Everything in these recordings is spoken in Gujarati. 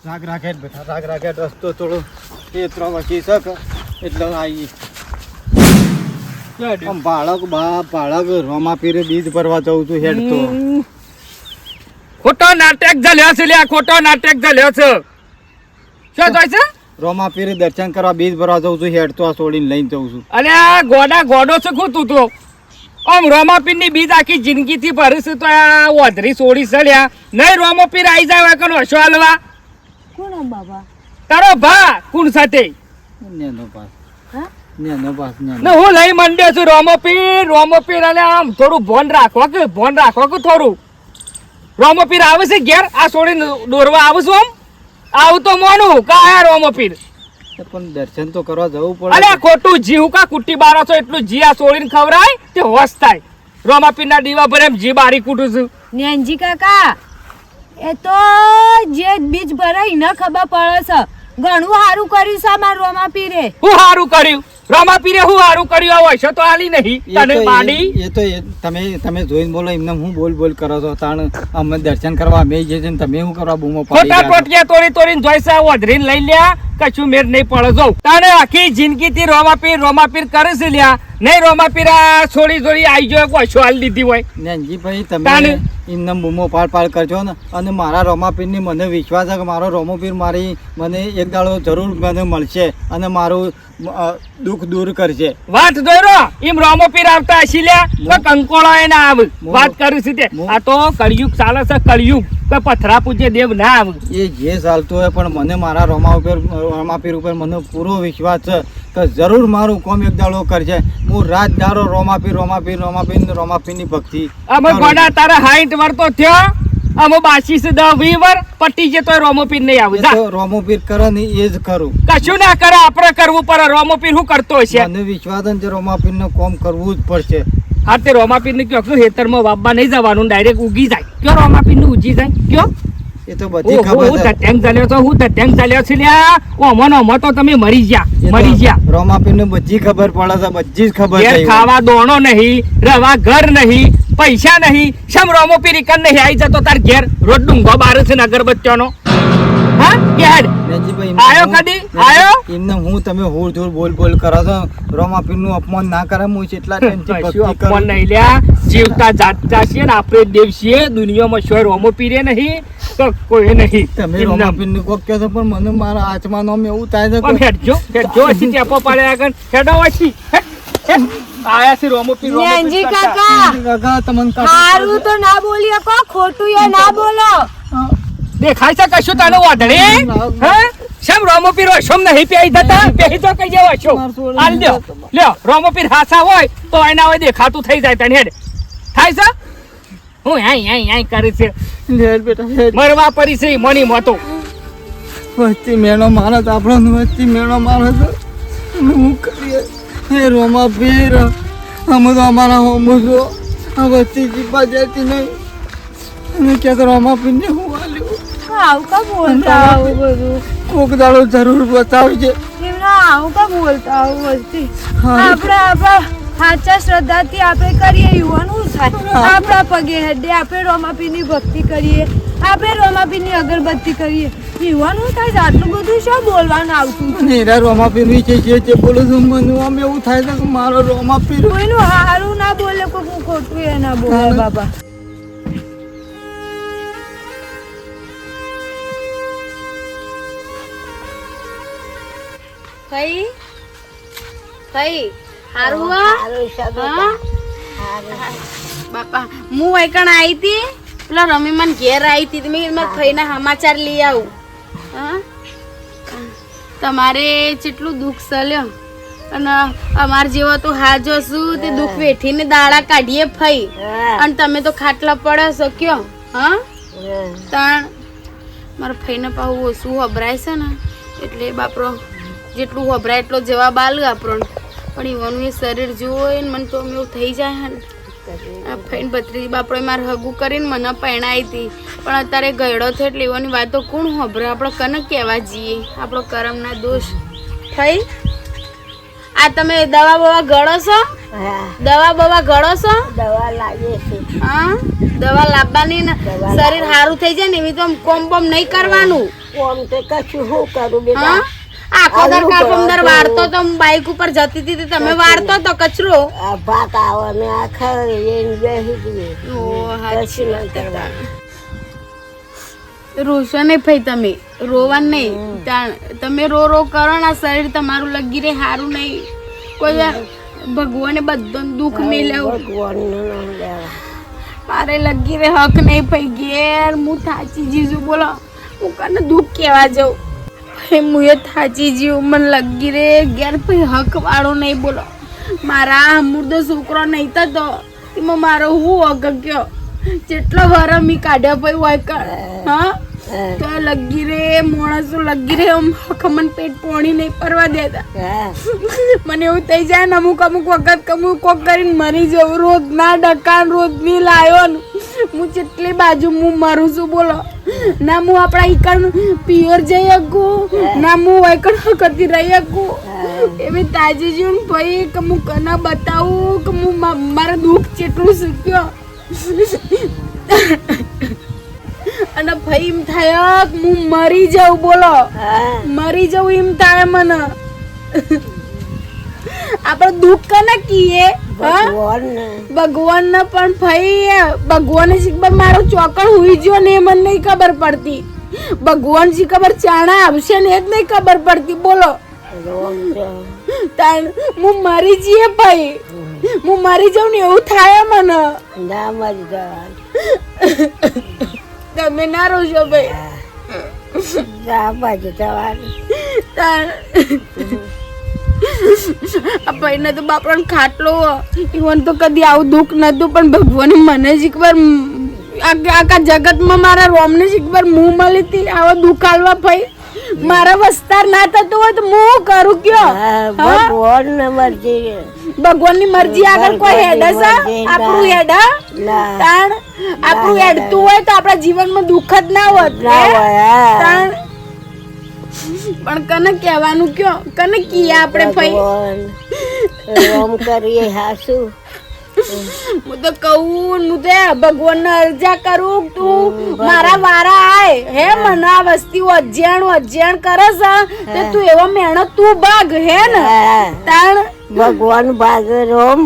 રાગ રાખે બેઠા રાગ રાખે રસ્તો થોડો એ ત્રણ વચ્ચે શક એટલે આવી બાળક રોમા પીરે બીજ ભરવા જવું છું હેડ તો ખોટો નાટક ઝલ્યો છે લ્યા ખોટો નાટક ઝલ્યો છે શું થાય છે રોમા પીરે દર્શન કરવા બીજ ભરવા જવું છું હેડ તો આ છોડીને લઈને જઉં છું અરે આ ગોડો છે ખુદ તું તો આમ રોમાપીર ની બીજ આખી જિંદગી થી ભરીશ તો આ ઓધરી છોડી સળ્યા નહીં રોમાપીર આવી જાય કનો હશો હાલવા કોણ બાબા તારો ભા કોણ સાથે નેનો પાસ હા ને હું લઈ મંડ્યો છું રોમોપીર અને આમ થોડું ભોન રાખો કે થોડું રોમોપીર આવે છે ઘેર આ છોડીને દોરવા આવું છું આવું તો મોનું કા રોમોપીર પણ દર્શન તો કરવા જવું પડે અરે ખોટું જીવ કા કુટ્ટી બારો છો એટલું જી આ છોડીને ખવરાય તે હોશ થાય રોમાપીર ના દીવા પર એમ જી બારી કૂટું છું નેનજી કાકા એ તો જે બીજ ભરાય ન ખબર પડે છે ઘણું સારું કર્યું છે માર રોમાપીરે હું સારું કર્યું રોમાપીરે હું સારું કર્યું આવો હશે તો આલી નહીં તને બાડી એ તો તમે જોઈને બોલો એમને હું બોલ કરો છો તાણ અમે દર્શન કરવા અમે જે છે તમે શું કરવા બૂમો ખોટા ટોટિયા તોડીને જોઈશે વધરીને લઈ લ્યા કશું મેર નહીં પડે જો તારે આખી જિંદગી થી રોમાપીર કરે છે લ્યા નહીં રોમાપીર આ છોડી આવી ગયો કોઈ હાલ દીધી હોય નેનજીભાઈ તમે એમને બૂમો પાડ કરજો ને અને મારા રોમાપીર ની મને વિશ્વાસ છે કે મારો રોમોપીર મને એક દાડો જરૂર મને મળશે અને મારું દુઃખ દૂર કરશે વાત દોરો એમ રોમોપીર આવતા હશી લ્યા તો કંકોળો એ ના આવે વાત કરું છું તે આ તો કળિયુગ ચાલે છે કળિયુગ તો પથરા પૂજે દેવ ના આવે એ જે ચાલતું હોય પણ મને મારા રોમાપીર ઉપર મને પૂરો વિશ્વાસ છે કે જરૂર મારું કોમ એક દાડો કરશે હું રાત દાડો રોમાપીરની ભક્તિ અમે ગોડા તારા 60 વર તો થયો અમે 20 વર પટી જે તો રોમોપીર નહીં આવે તો રોમોપીર કરે ને એ જ કરું કશું ના કરે આપણે કરવું પડે રોમોપીર શું કરતો હશે મને વિશ્વાસ છે રોમાપીર નું કોમ કરવું જ પડશે હા તે રોમાપીર ને કયો હેતરમાં વાપવા નહીં જવાનું ડાયરેક્ટ ઉગી જાય કયો રોમાપીર ને ઉગી જાય કયો એ તો બધી ખબર છે લ્યા ઓમો તો તમે મરી ગયા રોમાપીર ને બધી ખબર પડે છે બધી જ ખબર છે ખાવા દોણો નહીં રવા ઘર નહીં પૈસા નહીં શમ રોમોપીર ઇકન નહીં આવી જતો તાર ઘેર રોજ ડુંગો બારે છે ને અગરબત્તીઓનો હા કે હેડ આયો કદી આયો એમને હું તમે હોર જોર બોલ કરો છો રોમાપીર નું અપમાન ના કરે હું એટલા અપમાન નહીં લ્યા જીવતા જાતતા છીએ ને આપણે દેવ છીએ દુનિયામાં શોય રોમોપીરે નહીં તો કોઈ નહીં તમે રોમાપીર ને કોક કહો છો પણ મને મારા આત્મા નો એવું થાય છે પણ હેડજો હસી ટેપો પાડે આગળ હેડો હસી આયા છે રોમોપીર નેનજી કાકા તમને સારું તો ના બોલી કો ખોટું એ ના બોલો દેખાય છે કશું તને વાદળે હે શમ રોમોપીર શમ નહીં પેઈ થતા પેઈ તો કઈ જેવો છો હાલ લ્યો રોમોપીર હાસા હોય તો એના હોય દેખાતું થઈ જાય તને હેડ થાય છે હું આઈ કરી છે હેડ બેટા મરવા પરી છે મની મોતો વસ્તી મેણો મારત આપણો વસ્તી મેણો મારત હું કરીએ હે રોમાપીર અમે તો અમારા હોમો છો આ વસ્તી જીપા જતી નહીં અને ક્યાંક રોમાપીર ને હું આલ્યું આવું કા બોલતા આવું બધું કોક દાડો જરૂર બતાવજે એમના આવું કા બોલતા આવું વસ્તી આપણા સાચા શ્રદ્ધાથી આપણે કરીએ યુવાનું થાય આપણા પગે હેડે આપણે રોમાપીરની ભક્તિ કરીએ આપણે રોમાપીરની અગરબત્તી કરીએ યુવાનું થાય આટલું બધું શું બોલવાનું આવતું નેરા રોમાપીર વિશે જે બોલું છું મને આમ એવું થાય છે કે મારો રોમાપીર કોઈનું હારું ના બોલે કોઈ ખોટું એ ના બોલે બાબા કઈ હારું બાપા હું એકણ આવી હતી પેલા રમી મને ઘેર આવી હતી મેં થઈને સમાચાર લઈ આવું હા તમારે કેટલું દુઃખ સલ્યો અને અમાર જેવો તો હાજો છું તે દુઃખ વેઠીને દાડા કાઢીએ ફઈ અને તમે તો ખાટલા પડે છો કયો હા તાણ મારા ફઈને પાછું ઓછું હબરાય છે ને એટલે બાપરો જેટલું હબરાય એટલો જવાબ આલ્યો આપણને પણ ઈવાનું એ શરીર જુઓ ને મને તો એવું થઈ જાય હે આ ફઈને ભત્રીજી બાપડે મારે હગું કરીને મને પરણાવી હતી પણ અત્યારે ગયડો થયો એટલે એવાની વાતો કોણ હબરે આપણે કને કહેવા જઈએ આપણો કરમના દોષ થઈ આ તમે દવા બવા ગળો છો દવા ગળો છો દવા લાગે છે હા દવા લાવવાની ને શરીર સારું થઈ જાય ને એવી તો કોમ બોમ નહીં કરવાનું કોમ તે કશું શું કરું બેટા હા આખો દર કાપમદાર વાળતો તો હું બાઈક ઉપર જતી હતી તે તમે વાળતો તો કચરો આ ભાત આવે ને આ ખાઈ એને બેસી દઈએ ઓ કશું નહીં કરવાનું રોશો નહીં ભાઈ તમે રોવાનું નહીં તમે રો રો કરો ને આ શરીર તમારું લગી રહે સારું નહીં કોઈ વાર ભગવાને બધું દુઃખ મેલ્યું ભગવાનનું નામ લેવા મારે લગી રે હક નહીં ભાઈ ઘેર હું થાચી જીજુ બોલો હું કને દુઃખ કહેવા જાઉં ભાઈ હું એ થાચી જીવ મને લગી રે ઘેર ભાઈ હક વાળો નહીં બોલો મારા અમૃત છોકરો નહીં થતો એમાં મારો હું હક ગયો જેટલો વાર મી કાઢ્યા ભાઈ હોય હા તો લગી રે માણસો લગી રે હક મને પેટ પોણી નહીં પરવા દેતા મને એવું થઈ જાય ને અમુક વખત અમુક કોક કરીને મરી જવું રોજ ના ડકાન રોજ ની લાયો ને હું જેટલી બાજુ હું મરું છું બોલો ના હું આપણા ઈકણ પિયર જઈ શકું ના હું વૈકણ કરતી રહી શકું એવી તાજી જીવન ભાઈ કે હું કના બતાવું કે હું મારા દુઃખ જેટલું શીખ્યો અને ભાઈ એમ થાય કે હું મરી જાઉં બોલો મરી જાઉં એમ થાય મને આપણે દુઃખ કને કીએ ભગવાન ને પણ ભાઈ ભગવાન શીખબર મારો ચોકડ હુઈ ગયો ને એ મને નહીં ખબર પડતી ભગવાન શી ખબર ચાણા આવશે ને એ જ નહીં ખબર પડતી બોલો હું મરી જઈએ ભાઈ હું મરી જાઉં ને એવું થાય મને ના મરી જવાનું તમે ના રોશો ભાઈ જા બાજુ જવાનું આ ભાઈને તો બાપરાને ખાટલો ઈવન તો કદી આવું દુઃખ નતું પણ ભગવાને મને જ એકવાર આખા જગતમાં મારા રોમને જ એકવાર મું મળી હતી આવા દુઃખ આલવા ભાઈ મારા વસ્તાર ના થતું હોય તો હું કરું કયો ભગવાનની મરજી ભગવાનની મરજી આગળ કોઈ હેડે છે આપણું હેડા તાણ આપણું હેડતું હોય તો આપણા જીવનમાં દુઃખ જ ના હોત તાણ પણ કને કહેવાનું કયો કને કીએ આપણે ભાઈ રોમ કરીએ હાસુ હું તો કહું હું તો ભગવાનને અરજા કરું તું મારા વારા આય હે મને આ વસ્તી અજ્ઞાન કરે છે તે તું એવો મહેનત તું ભાગ હે ને તાણ ભગવાન ભાગ રોમ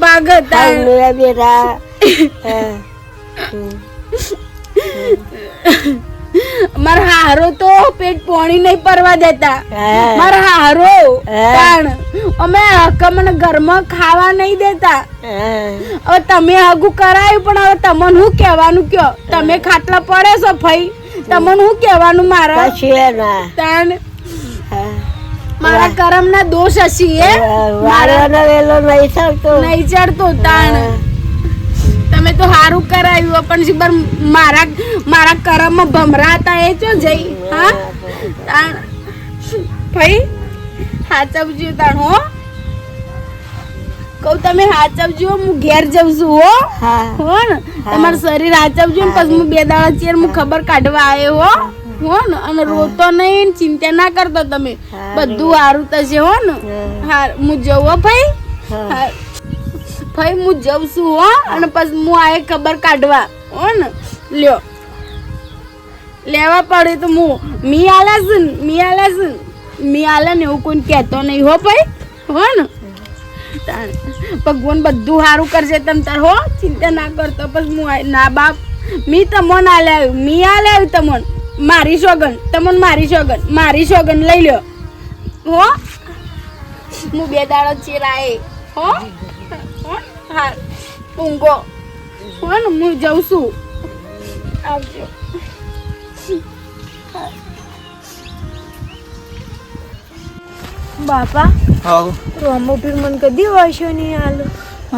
ભાગ તાણ બેટા મારા હારો તો પેટ પોણી નહીં પરવા દેતા મારા હારો તાણ અમે મને ઘરમાં ખાવા નહીં દેતા હવે તમે હગું કરાયું પણ હવે તમને શું કહેવાનું કયો તમે ખાટલા પડે છો ભાઈ તમને શું કહેવાનું મારા તાણ મારા કરમ ના દોષ હશી એ વેલો નહીં ચડતો તાણ તમે તો સારું કરાયું પણ શીબર મારા કરમમાં ભમરાતા એ ચો જઈ હા ભાઈ હાચવજો તાણ હો કહું તમે હાચવજો હું ઘેર જઉં છું હો ને તમારું શરીર હાચવજો ને પછી હું 2 દાડા ચેર હું ખબર કાઢવા આવ્યો હો ને અને રોતો નહીં ચિંતા ના કરતો તમે બધું સારું થશે હો ને હા હું જઉં ભાઈ ભાઈ હું જઉં છું હો અને પછી હું આ ખબર કાઢવા હો ને લ્યો લેવા પડે તો હું મી આલે ને એવું કોઈ કહેતો નહીં હો ભાઈ હો ને ભગવાન બધું સારું કરશે તમ તાર હો ચિંતા ના કરતો પછી હું ના બાપ મી તમોન આલ્યા મી આલ્યા તમોન મારી સોગન તમોન મારી સોગન લઈ લ્યો હો હું 2 દાડા ચેરાએ હો હા ઊંઘો હો ને હું જઉં છું આવજો બાપા હાઉ રોમો પીર મને કદી વાંચ્યો નહીં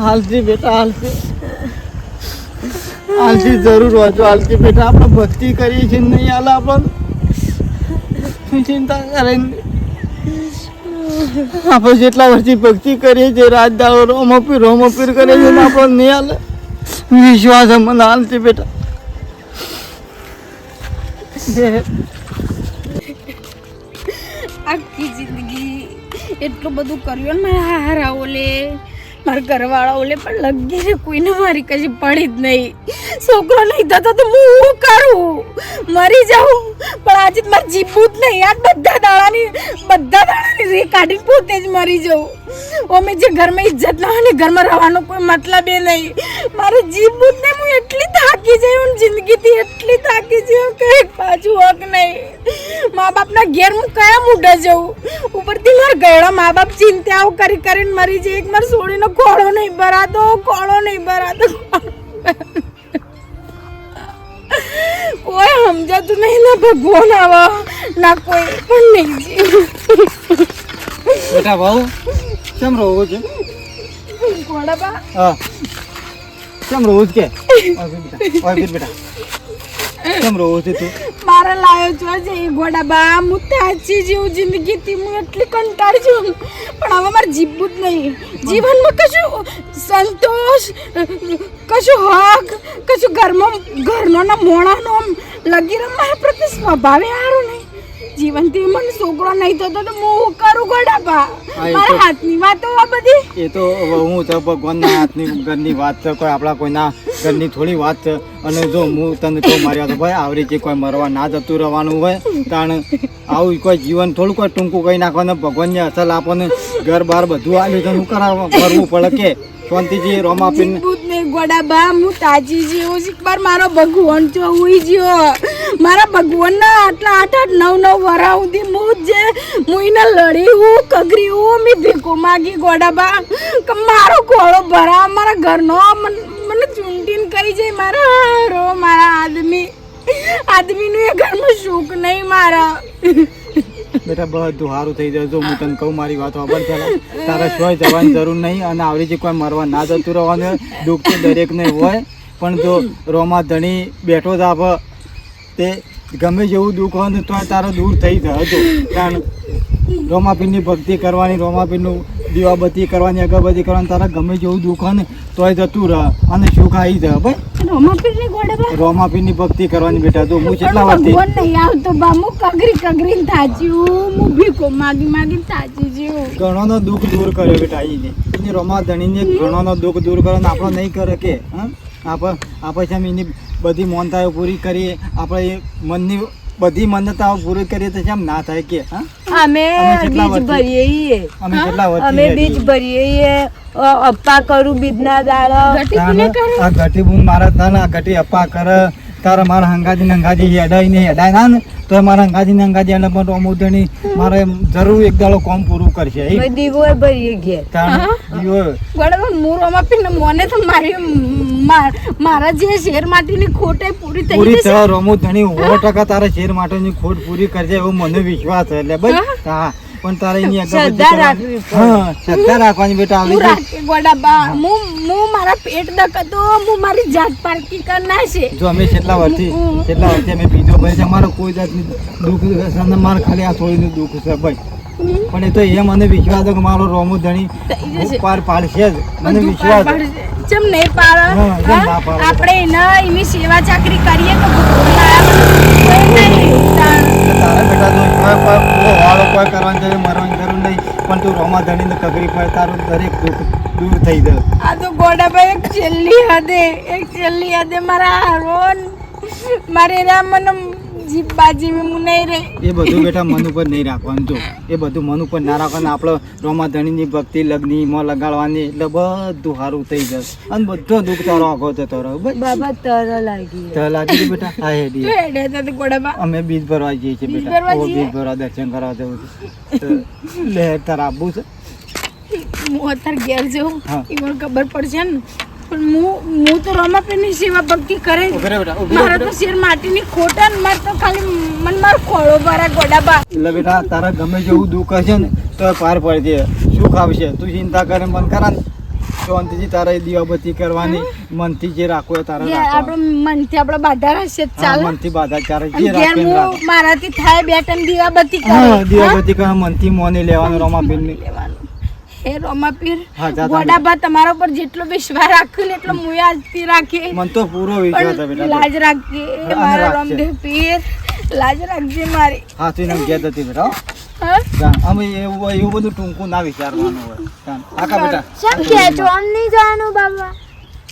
હાલતી બેટા હાલતી જરૂર વાંચો હાલતી બેટા આપણે ભક્તિ કરીએ છીએ નહીં હાલ આપણને ચિંતા કરે આપણે જેટલા વર્ષથી ભક્તિ કરીએ છીએ રાત દાડો રોમો પીર કરીએ છીએ ને આપણને નહીં હાલે વિશ્વાસ મને હાલતી બેટા આખી જિંદગી એટલું બધું કર્યું ને મારા હારા ઓલે મારા ઘરવાળા ઓલે પણ લગી છે કોઈને મારી કશી પડી જ નહીં. છોકરો નહીં થતો તો હું શું કરું? મરી જાઉં પણ આજે મારે જીવવું જ નહીં. આ બધા દાડાની રે કાઢીને પોતે જ મરી જાઉં. અમે જે ઘરમાં ઇજ્જત ના હોય ને ઘરમાં રહેવાનો કોઈ મતલબ એ નહીં. મારે જીવવું જ નહીં. હું એટલી થાકી જઈ હું જિંદગીથી એટલી થાકી જઈ કે પાછું હક નહીં. મા બાપના ઘેર હું કયા મૂઢા જઉં? ઉપરથી મારા ગયડા મા બાપ ચિંતાઓ કરી કરીને મરી જાય. એક મારા સોળીનો ખોળો નહીં ભરાતો. કોઈ સમજાતું નહીં. ના ભગવાન આવા ના કોઈ પણ નહીં જીવ. બેટા ભાऊ કેમ રહો છે? ગોડાબા હા કેમ રહો છે કે બેટા કેમ રહો છે તું? મારા લાયો છો છે એ ગોડાબા. હું તાચી જેવું જિંદગીથી હું એટલી કંટાળી છું પણ હવે મારે જીવવું જ નહીં. જીવનમાં કશું સંતોષ, કશું હક, કશું ઘરનો ના મોણાનો લગી રહે. મારા પ્રત્યે સ્વભાવે સારું નહીં. જીવનથી મને છોકરો નહીં થતો તો હું કરું ગોડાબા? મારા હાથની વાતો આ બધી. એ તો હું તો ભગવાનના હાથની ઘરની વાત છે, કોઈ આપણા કોઈના ઘરની થોડી વાત છે. અને જો હું તને કહું મારી વાત ભાઈ આવડી જે કોઈ મરવા ના જતું રહેવાનું હોય તાણ આવું કોઈ જીવન થોડું કોઈ ટૂંકું કહી નાખવાનું. ભગવાનની અસલ આપણને ઘર બાર બધું આવ્યું તો શું કરાવવા કરવું પડે કે શાંતિજી રોમ આપીને ગોડાબા હું તાજી જેવો શીખવાર મારો ભગવાન તો હુઈ ગયો. મારા ભગવાનના આટલા 8-9 વરા સુધી હું જે મુઈને લડી હું કગરી હું મેં ભેકો માગી ગોડાબા કે મારો ખોળો ભરા. મારા ઘરનો મને ચૂંટીને કરી જાય. મારા આદમીનું એ ઘરમાં સુખ નહીં મારા. બેટા બધું સારું થઈ જાય. જો હું તને કહું મારી વાત ખબર છે તારા શોય જવાની જરૂર નહીં. અને આવડી જે કોઈ મરવા ના જતું રહેવાનું દુઃખ તો દરેકને હોય પણ જો રોમા ધણી બેઠો જ આપ તે ગમે જેવું દુઃખ હોય ને તો તારો દૂર થઈ જાય. જો કારણ રોમાપીરની ભક્તિ કરવાની, રોમાપીરનું દીવાબત્તી કરવાની, અગરબત્તી કરવાની, તારા ગમે જેવું દુઃખ હોય ને તોય જતું રહે અને સુખ આવી જાય. ભાઈ રોમાપીરની ભક્તિ કરવાની બેટા. તો હું કેટલા વર્ષથી નહીં આવતો બા. હું કગરી થાચ્યું. હું ભીખો માગી થાચી જેવું. ઘણોનો દુઃખ દૂર કર્યો બેટા. એની રોમા ધણીને ઘણોનો દુઃખ દૂર કરે ને આપણો નહીં કરે કે આપણે છે એની બધી મોનતાઓ પૂરી કરીએ, આપણે મનની બધી મન્નતાઓ પૂરી કરીએ તો કેમ ના થાય કે? અમે બીજ ભરીએ અમે બીજ ભરીએ અપ્પા કરું બીજના દાડા. આ ઘટી બુન મારા તાના ઘટી અપ્પા કરે તારા મારા હંગાજી હેડાય ના ને તો મારા હંગાજી એને પણ રોમુદણી મારે જરૂર એક દાડો કામ પૂરું કરશે. દીવો ભરીએ ઘેર દીવો હું રોમાપીને મોને તો મારા જે શેર માટેની ખોટ પૂરી પૂરી થયો. રોમુદણી 100% તારા શેર માટેની ખોટ પૂરી કરશે એવો મને વિશ્વાસ છે. એટલે બસ હા પણ તારે એની શ્રદ્ધા રાખવાની બેટા. ગોડાબા હું મારા પેટ દકતો હું મારી જાત પારકી કરના છે. જો અમે કેટલા વર્ષથી અમે પીધો ભાઈ છે. અમારો કોઈ જાતની દુઃખ મારે ખાલી આ થોડીનું દુઃખ છે ભાઈ. પણ એ તો એ મને વિશ્વાસ છે કે મારો રોમુ ધણી પાર પાડશે જ. મને વિશ્વાસ ચમ નહીં પાડે. આપણે એની સેવા ચાકરી કરીએ તો તારા બેટા તો વાળો કોઈ કરવાની જરૂર મરવાની જરૂર નહીં. પણ તું રોમા ધણીને કગરી પડે તારું દરેક દુઃખ દૂર થઈ જાય. આ તો ગોડાભાઈ એક છેલ્લી હદે મારા હારોન મારે મને જીપ બાજી હું નહીં રહી. એ બધું બેટા મન ઉપર નહીં રાખવાનું. જો એ બધું મન ઉપર ના રાખવાનું. આપણે રોમા ધણીની ભક્તિ લગ્નમાં લગાડવાની એટલે બધું સારું થઈ જશે અને બધો દુઃખ તારો આગો જતો રહ્યો. બાબા તર લાગી બેટા. હા હેડી ગોડાબા અમે બીજ ભરવા જઈએ છીએ બેટા. બીજ ભરવા દર્શન કરવા જવું છે. લે તાર આપવું છે. હું અત્યારે ઘેર જઉં એ મને ખબર પડશે ને પણ હું તો રોમાપીરની સેવા ભક્તિ કરે. મારા તો શેર માટીની ખોટા ને મારે તો ખાલી મન મારો ખોળો ભરા ગોડાબા. એટલે બેટા તારા ગમે જેવું દુઃખ હશે ને તો પાર પડશે, સુખ આવશે. તું ચિંતા કરે મન કરા ને શાંતિથી તારે દીવાબત્તી કરવાની. મનથી જે રાખવું તારે મનથી આપણે બાધા રહેશે ચાલે. મનથી બાધા ચાલે જે રાખે મારાથી થાય 2 ટાઈમ દીવાબત્તી દીવાબત્તી કરે મનથી મોની લેવાનું રોમાપીરની. હે રોમાપીર ગોડાબા તમારા ઉપર જેટલો વિશ્વાસ રાખ્યો ને એટલો હું આજથી રાખી. મન તો પૂરો વિશ્વાસ છે બેટા. લાજ રાખજે મારા રોમદેવ પીર, લાજ રાખજે મારી. હા તું એમ ગયા હતી બેટા. અમે એવું બધું ટૂંકું ના વિચારવાનું હોય આખા બેટા શેમ ખેંચો આમ નહીં જવાનું બાબા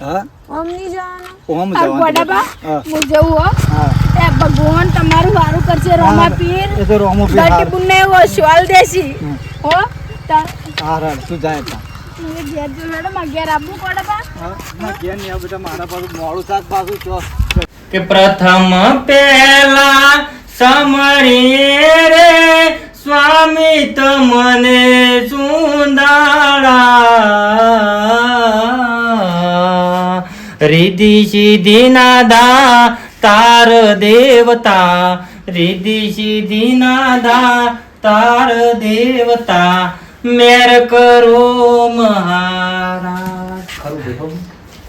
હા આમ નહીં જવાનું ઓમ આ જવાનું ગોડાબા હા. હું જવું હો હા એ ભગવાન તમારું વારું કરશે રોમા પીર એ તો રોમો પીર ગટી પુને વો શોલ દેસી હો તા હા રા તું જાય તા મને ઘેર જો મેડમ આ ઘેર આપું ગોડાબા હા ના કે નહીં આ બેટા મારા પાછું મોડું શાક પાછું ચો કે પ્રથમ પેલા સમણીએ રે સ્વામી તમને સુંદાળા રીધિ સિદ્ધિ નાદા તાર દેવતા રીધિ સિદ્ધિ નાદા તાર દેવતા મેર કરો મહારાજ ખરું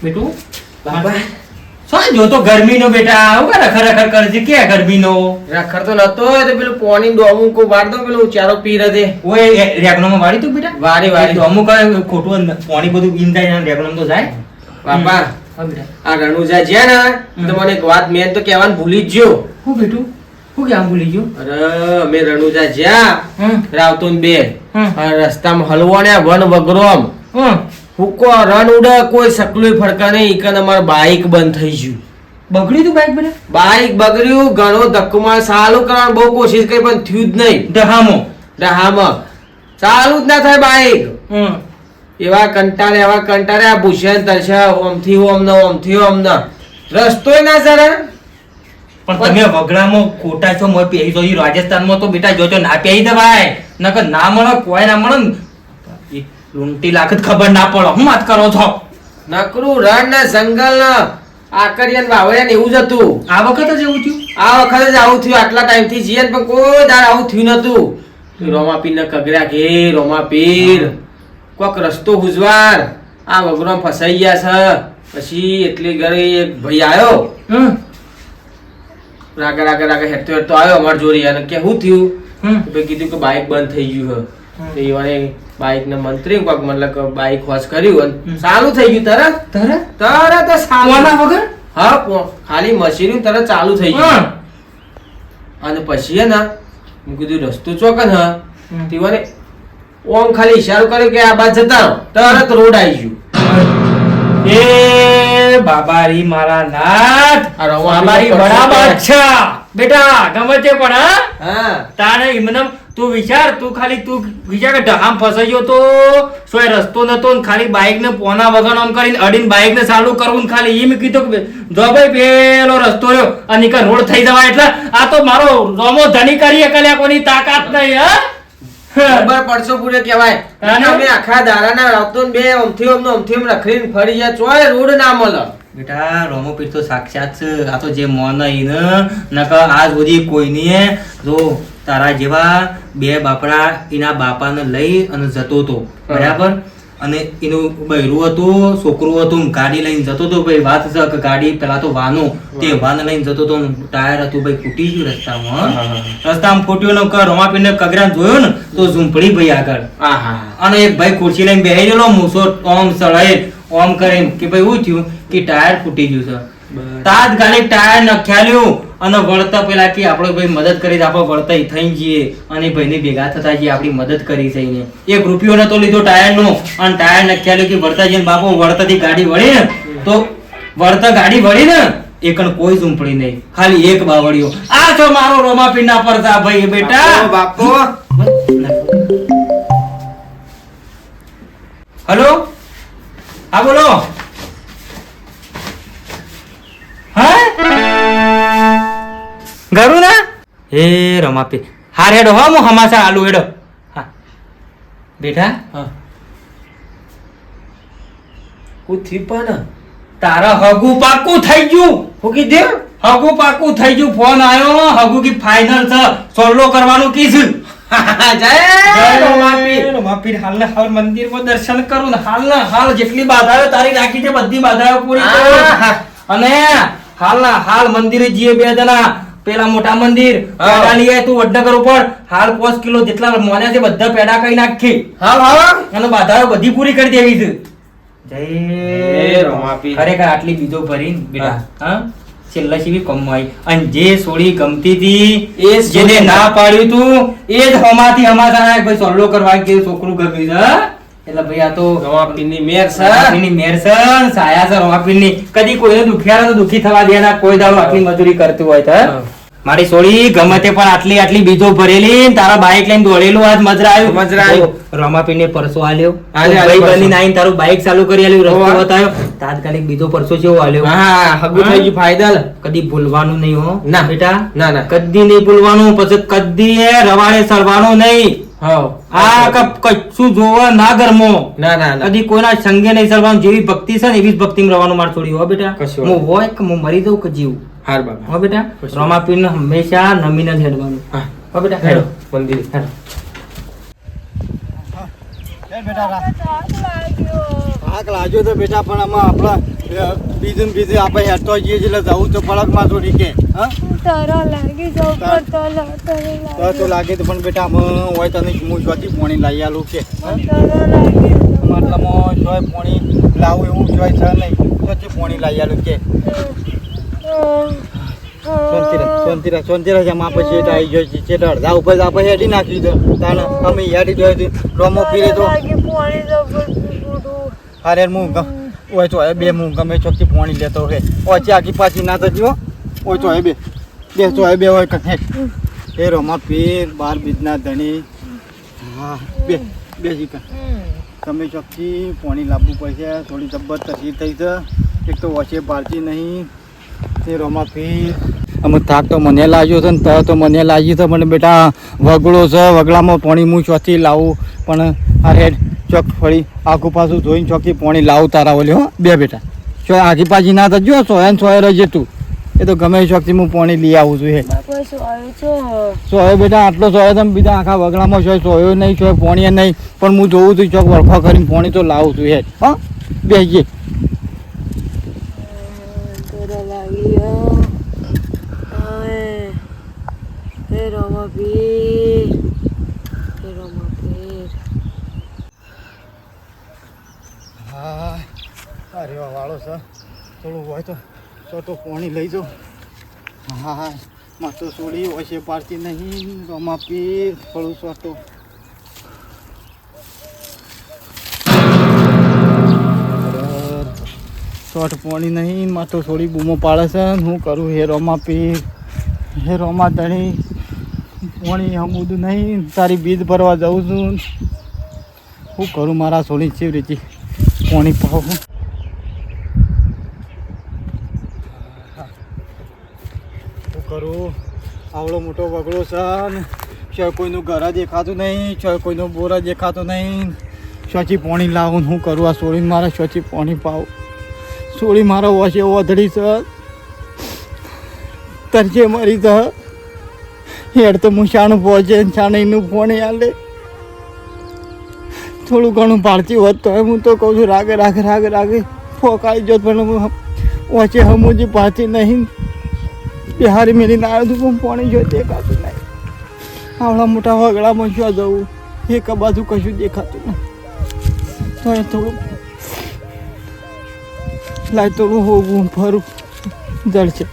બેટું બાબા શું જોતો ગરમીનો બેટા આવું કરે ખરેખર કરજી કે ગરમીનો રખડતો નતો તો પેલું પોણી ડોમું કો વાળ દો પેલું ચારો પી રહે ઓય રેગનોમાં વાળી તું બેટા વાળી વાળી. તો અમુક ખોટું પાણી બધું ઈન થાય ને રેગનોમ તો જાય બાપા હા બેટા આ રણુજા જ્યાં ને તો મને એક વાત મેં તો કહેવાનું ભૂલી જ ગયો. હું બેટું હું કેમ ભૂલી ગયો અરે અમે રણુજા જ્યાં હમ રાવતોન બે હમ. આ રસ્તામાં હલવો ને વન વગરોમ હમ હુકો રન ઉડે કોઈ સકલું ફરકા નહીં ઈકન અમાર બાઈક બંધ થઈ ગયું. બગડી તું બાઈક બેટા બાઈક બગડ્યું ઘણો ધક્કો માર ચાલુ કરવાની બહુ કોશિશ કરી પણ થયું જ નહીં. દહામો રહામાં ચાલુ જ ના થાય બાઈક. હમ એવા કંટાળે આ ભૂષણ તરસ્યા ઓમથી ઓમ ન રસ્તોય ના સર. પણ તમે વગડામાં ખોટા છો મોય પહેરી તો ઈ રાજસ્થાનમાં તો બેટા જોજો ના પહેરી દેવાય નકર ના મળે કોઈ ના મળે ને ઈ લૂંટી લાખ જ ખબર ના પડે હું વાત કરો છો નકરું રણ ના જંગલ ના આકરિયન વાવડિયા એવું જ હતું. આ વખત જ એવું થયું આ વખત જ આવું થયું. આટલા ટાઈમ થી જીએ પણ કોઈ દાડ આવું થયું નતું. રોમાપીર ને કગર્યા કે રોમાપીર કોક રસ્તો ગુજવાર આ વગરોમાં ફસાઈ ગયા છે. પછી એટલી ઘરે એક ભાઈ આવ્યો હમ રાગા હેરતો આવ્યો અમાર જોડે અને કે શું થયું હમ તો ભાઈ કીધું કે બાઈક બંધ થઈ ગયું હમ. છે. તો એવાને બાઈક ને મંત્રી કોક મતલબ કે બાઈક હોશ કર્યું અને ચાલુ થઈ ગયું તરત તરત જ ચાલુ. કોના વગર હા ખાલી મશીન તરત ચાલુ થઈ ગયું. અને પછી હે ને મેં કીધું રસ્તો ચોકન હ તેવાને ઓમ ખાલી ઈશારો કર્યો કે આ બાદ જતા રહો. તરત રોડ આવી ગયું. એ બાબારી મારા નાથ આ રવા બાબારી પીલો બરાબર પડશે. છે બેટા ગમે તે પણ હા હા તારે એમને તું વિચાર તું ખાલી તું વિચાર કે ઢહામ ફસાઈ ગયો તો સોય રસ્તો નતો ને ખાલી બાઈક ને પોના વગર આમ કરીને અડીને બાઈક ને ચાલુ કરવું ને ખાલી એમ કીધું કે જો ભાઈ પેલો રસ્તો રહ્યો અને ઈ રોડ થઈ જવાય એટલે આ તો મારો રોમો ધણી કરીએ કલ્યા કોની તાકાત નહીં હા ખબર પડશો પૂરે કહેવાય. અને? અમે આખા દાડાના રાવતો ને બે ઓમથી ઓમ રખડીને ફરી ગયા ચોય રોડ ના મળે. બેટા રોમો પીર તો સાક્ષાત છે આ તો જે મોન ઈને નકર આજ સુધી કોઈની જો તારા જેવા બે બાપડા એના બાપાને લઈ અને જતો તો બરાબર અને એનું બૈરું હતું છોકરું હતું ગાડી લઈને જતો તો ભાઈ વાત છે કે ગાડી પેલા તો વાનો તે વાન લઈને જતો તો ટાયર હતું ભાઈ ફૂટી ગયું રસ્તામાં ફૂટ્યું ને રોમાપીર ને કગરા જોયો ને તો ઝૂંપડી ભાઈ આગળ આહા અને એક ભાઈ ખુરશી લઈને બેહી ગયેલો મૂસો ઓમ સળાય ઓમ કરીને કે ભાઈ શું થયું કે ટાયર ફૂટી ગયું છે તાત્કાલિક ટાયર નખ્યાલ્યું અને વળતા પેલા કે આપણે ભાઈ મદદ કરી આપણે વળતા થઈ જઈએ અને ભાઈને ભેગા થતા જઈએ આપણી મદદ કરી છે એને એક રૂપિયો નતો લીધો ટાયર નો અને ટાયર નખ્યાલ્યું કે વળતા જઈને બાપુ વળતાથી ગાડી વળી ને તો વળતા ગાડી વળી ને એકણ કોઈ ઝૂંપડી નહીં ખાલી એક બાવળિયો આ તો મારો રોમાપીર ના પરસા ભાઈ બેટા બાપો હેલો હા બોલો હા ગરું ના હે રમાપી હાર હેડો હો હું હમાસા આલુ હેડો હા બેટા હું થી પણ તારા હગુ પાકું થઈ ગયું હું કીધું હગુ પાકું થઈ ગયું ફોન આવ્યો હગુ કી ફાઇનલ છે સોલો કરવાનું કીધું જય રોમાપીર. રોમાપીર હાલ મંદિરમાં દર્શન કરું ને હાલ જેટલી બાધાઓ તારી રાખી છે બધી બાધાઓ પૂરી કરું આહા. અને હાલ મંદિરે જઈએ બે જણા પેલા મોટા મંદિર પેડા લઈએ તું વડનગર ઉપર હાલ 5 કિલો જેટલા મોન્યા છે બધા પેડા કઈ નાખી હા અને બાધાઓ બધી પૂરી કરી દેવી છે જય રોમાપીર. ખરેખર આટલી બીજો ભરીને બેટા હા છેલ્લા સુધી કમાઈ અને જે સોળી ગમતી હતી એ જેને ના પાડ્યું તું એ જ હમાથી હમાતા ભાઈ સોલ્લો કરવા કે છોકરું ગમ્યું છે એટલે ભાઈ આ તો રમાપીરની મેર છે રમાપીરની મેર છે ને સાયા છે રમાપીરની. કદી કોઈને દુખિયાને તો દુખી થવા દે ના, કોઈ દાડો આટલી મજૂરી કરતું હોય તો મારી સોળી ગમે તે પણ આટલી બીજો ભરેલી ને તારા બાઈક લઈને દોડેલું આજ મજરા આવ્યું. રમાપીને પરસો આલ્યો, ભાઈ બનીને આવીને તારું બાઈક ચાલુ કરી આલ્યું, રસ્તો બતાવ્યો, તાત્કાલિક બીજો પરસો જેવો આલ્યો. હા હગું થઈ ગયું ફાયદા. કદી ભૂલવાનું નહીં હો ના. બેટા, ના ના કદી નહીં ભૂલવાનું. પછી કદી એ રવાડે સરવાનું નહીં. હા આ કચ્છું જોવા ના ગરમો, ના ના ના કદી કોઈના સંગે નહીં સરવાનું. જેવી ભક્તિ છે ને એવી જ ભક્તિમાં રહેવાનું માર છોડી હો બેટા. કશો હું હોય કે હું મરી દઉં કે જીવું હાર બાબા. હો બેટા. રમાપીરને હંમેશા નમીને જ હેડવાનું હા હો બેટા. હેડો મંદિર. હેડો. થાક લાગ્યો તો બેટા, પણ આમાં આપણા બીજું આપણે હેઠતો જઈએ એટલે જવું તો પડકમાં થોડી કે હા તરો લાગી જાવ પર તો લાગે તો પણ બેટા આમાં હોય તને હું જોતી પોણી લાવી આલું કે મતલબમાં જોઈ પોણી લાવું એવું જોઈ છે નહીં, જોતી પોણી લાવી આલું કે શાંતિ રાખ એમ આપણે શેઠ આવી જાય છે. શેઠ અડધા ઉપર આપણે હેડી નાખી દો તાને અમે હેડી જોઈએ રોમો પીરે તો અરે હું હોય તો બે હું ગમે ચોકથી પોણી લેતો હે ઓછી આગી પાછી ના થતી હોય તો બે તો બે હોય કંઈ એ રોમા પીર બાર બીજના ધણી. હા બે શીખા તમે ચોકથી પોણી લાવવું પડશે. થોડી જબ્બર તકલીફ થઈ છે, એક તો વચ્ચે પાડતી નહીં તે રોમા પીર. અમે થાક તો મને લાગ્યો છે ને તર તો મને લાગ્યું છે, પણ બેટા વગડો છે, વગડામાં પાણી હું ચોથી લાવું પણ અરે ચોક ફરી આખું પાછું ધોઈને ચોકી પાણી લાવું તારા ઓલી હો બે બેટા. ચો આખી પાછી ના થજો સોય ને સોય રહેજે તું, એ તો ગમે ચોકથી હું પાણી લઈ આવું છું. હે સોય બેટા આટલો સોય તમે બીજા આખા વગડામાં સોય સોયો નહીં, સોય પાણી નહીં, પણ હું જોઉં છું ચોક વરફા કરીને પાણી તો લાવું છું. હે હા બેસજે. હા અરે વાળો છે, થોડું હોય તો ચોટો પાણી લઈ જાઉં. હા માં તો સોડી હોય છે પાડતી નહીં રોમા પીર, થોડું ચોટો ચોટ પાણી નહીં, માં તો થોડી બૂમો પાડે છે. હું કરું હે રોમા પીર, હે રોમા ધણી, પાણી હમુદું નહીં, તારી બીજ ભરવા જાઉં છું. હું કરું મારા સોળી ચેવી રીતે પાણી પાવું. શું કરું આવડો મોટો વગડો છે ને ચોય કોઈનું ઘર દેખાતું નહીં, ચોય કોઈનું બોર દેખાતું નહીં, ચોથી પાણી લાવું. હું કરું આ સોળીને મારા ચોથી પાણી પાવું. સોળી મારા વોશે વધડી છે, તરજે મરી છે. હેડ તો હું શાણું પહોંચે શાણીનું પાણી આલે થોડું ઘણું પાડતી હોત તો હું તો કહું છું રાગે ફોકાઈ જોત, પણ ઓછે હમુજી પાડતી નહીં. બિહારી મેરીને આવ્યો હતું પણ પાણી જો દેખાતું નહીં. આવડા મોટા વગડામાં શું જવું, એક બાજુ કશું દેખાતું નહીં. તો એ થોડું લાય થોડું હોવું ફરું જળશે.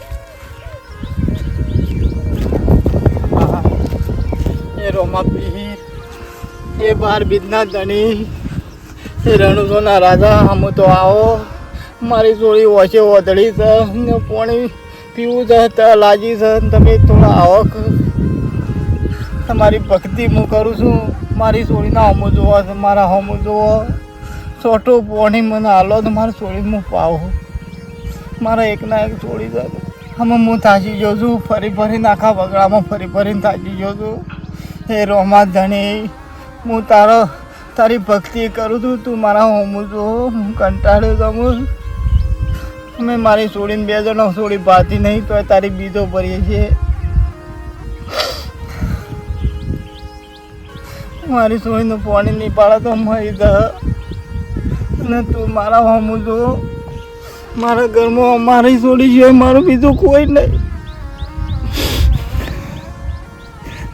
એ રોમા પીર, એ બાર બીજના ધણી, એ રણુજોના રાજા, હમ તો આવો. મારી જોડી ઓછે ઓધડી છે ને પાણી પીવું છે તો લાજી છે, તમે થોડા આવો. તમારી ભક્તિ હું કરું છું, મારી સોળીના હમું જોવો છે, મારા હમું જોવો. છોટું પાણી મને હાલો તો મારી સોળી હું પાવું. મારા એકના એક સોળી છે, આમાં હું થાચી જાઉં છું. ફરીને આખા વગડામાં ફરીને થાચી જાઉં છું. હે રોમા ધણી, હું તારી ભક્તિ કરું છું, તું મારા હોમું છું. હું કંટાળ્યો છું. અમે મારી સોળીને બે જણા સોળી પાતી નહીં તો તારી બીજો ભરીએ છીએ. મારી સોળીનું પાણી નહીં પાડે તો મરી જ. અને તું મારા હોમું છું. મારા ઘરમાં મારી સોળી છે, મારું બીજું કોઈ નહીં.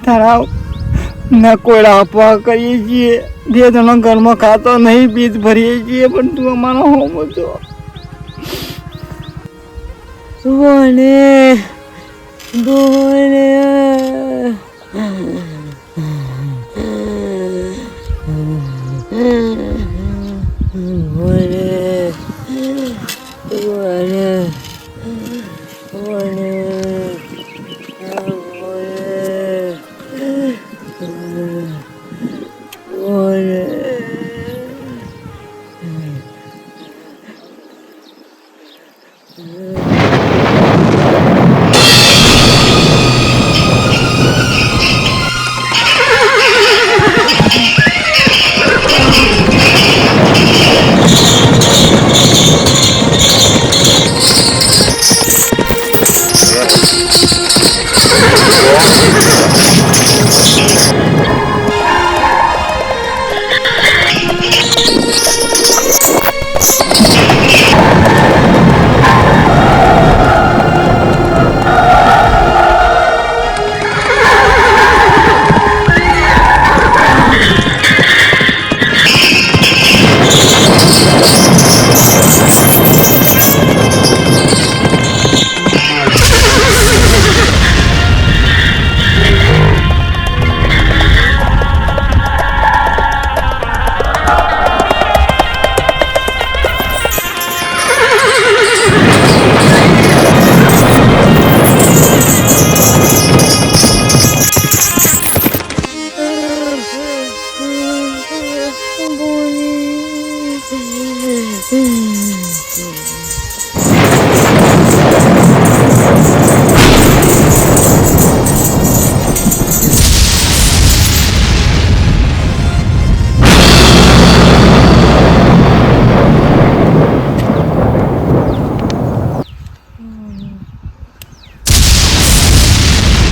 તારા ના કોયડા આપવા કરીએ છીએ, બે જણા ઘરમાં ખાતો નહીં, બીજ ભરીએ છીએ, પણ તું અમારો હોમો છો.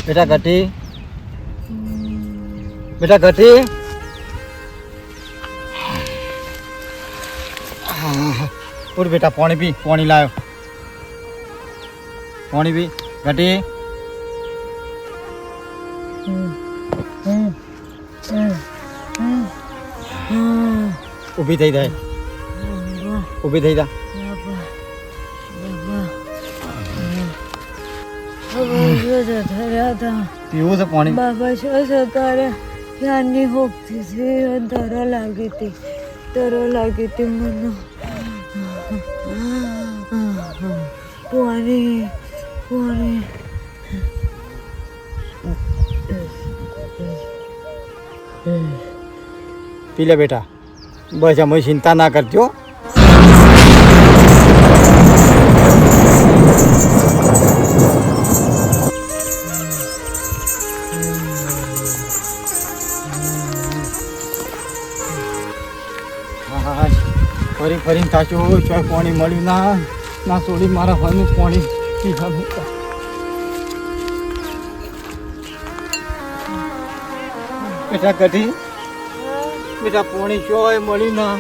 બેટા ઘટી, બેટા ઘટી. ઉઠ બેટા, પાણી પી, પાણી લાવ્યો. પાણી પી ઘટી. ઊભી થઈ જાય, ઊભી થઈ જા. પીવું છે પાણી? બાબા શું સકારે ત્યાંની હોકતી છે, તર લાગી હતી મને. પાણી પાણી પી લે બેટા, બસ અમે ચિંતા ના કરજો. ફરી ફરીને થાચું ચોય પાણી મળ્યું ના છોડી મારા ભાઈનું પાણી પીવાનું. બેટા કઢી, બેટા પાણી ચોય મળ્યું ના.